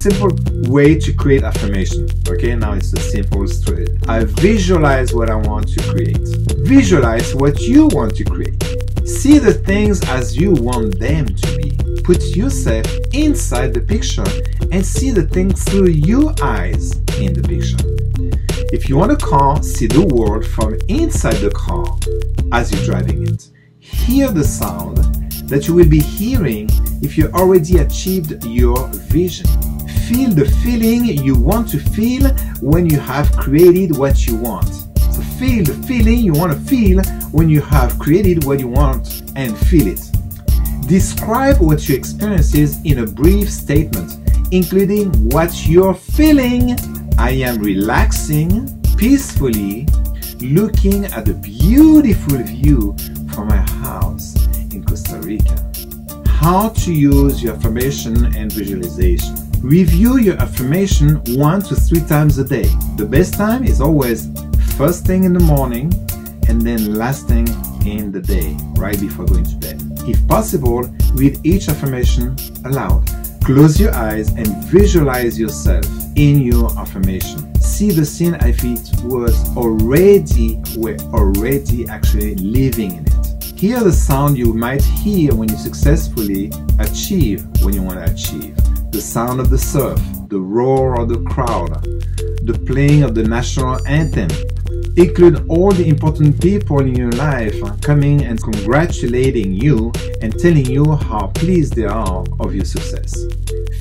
Simple way to create affirmation. Okay, now it's a simple story. I visualize what I want to create. Visualize what you want to create. See the things as you want them to be. Put yourself inside the picture and see the things through your eyes in the picture. If you want a car, see the world from inside the car as you're driving it. Hear the sound that you will be hearing if you already achieved your vision. Feel the feeling you want to feel when you have created what you want. So feel the feeling you want to feel when you have created what you want and feel it. Describe what your experience is in a brief statement, including what you're feeling. I am relaxing peacefully, looking at a beautiful view from my house in Costa Rica. How to use your affirmation and visualization. Review your affirmation 1 to 3 times a day. The best time is always first thing in the morning and then last thing in the day, right before going to bed. If possible, read each affirmation aloud. Close your eyes and visualize yourself in your affirmation. See the scene as if it was we're already actually living in it. Hear the sound you might hear when you successfully achieve what you want to achieve. The sound of the surf, the roar of the crowd, the playing of the national anthem. Include all the important people in your life coming and congratulating you and telling you how pleased they are of your success.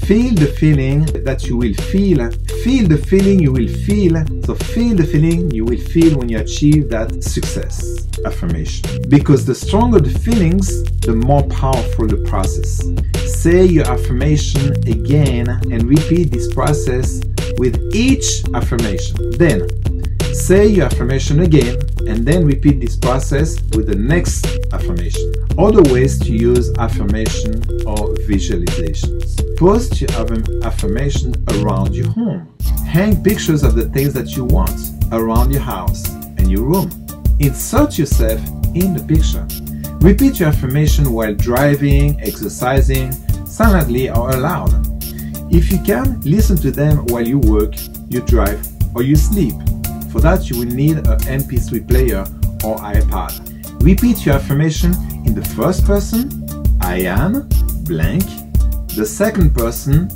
Feel the feeling that you will feel. Feel the feeling you will feel. So feel the feeling you will feel when you achieve that success affirmation. Because the stronger the feelings, the more powerful the process. Say your affirmation again and repeat this process with each affirmation. Then say your affirmation again and then repeat this process with the next affirmation. Other ways to use affirmation or visualizations. Post your affirmation around your home. Hang pictures of the things that you want around your house and your room. Insert yourself in the picture. Repeat your affirmation while driving, exercising, silently or aloud. If you can, listen to them while you work, you drive, or you sleep. For that, you will need an MP3 player or iPad. Repeat your affirmation in the first person, I am blank. The second person,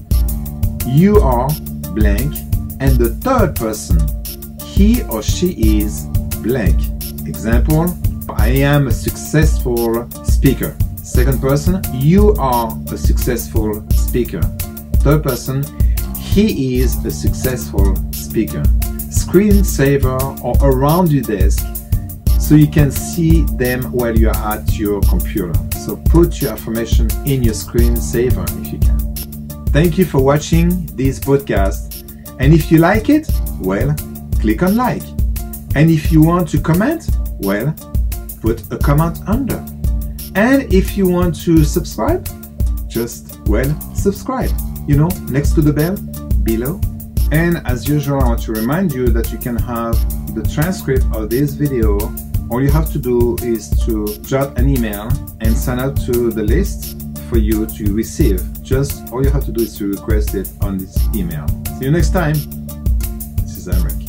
you are blank. And the third person, he or she is blank. Example, I am a successful speaker. Second person, you are a successful speaker. Third person, he is a successful speaker. Screensaver or around your desk so you can see them while you're at your computer. So put your affirmation in your screensaver if you can. Thank you for watching this podcast. And if you like it, well, click on like. And if you want to comment, well, put a comment under. And if you want to subscribe, just, well, subscribe. You know, next to the bell, below. And as usual, I want to remind you that you can have the transcript of this video. All you have to do is to jot an email and sign up to the list for you to receive. Just all you have to do is to request it on this email. See you next time. This is Emrick.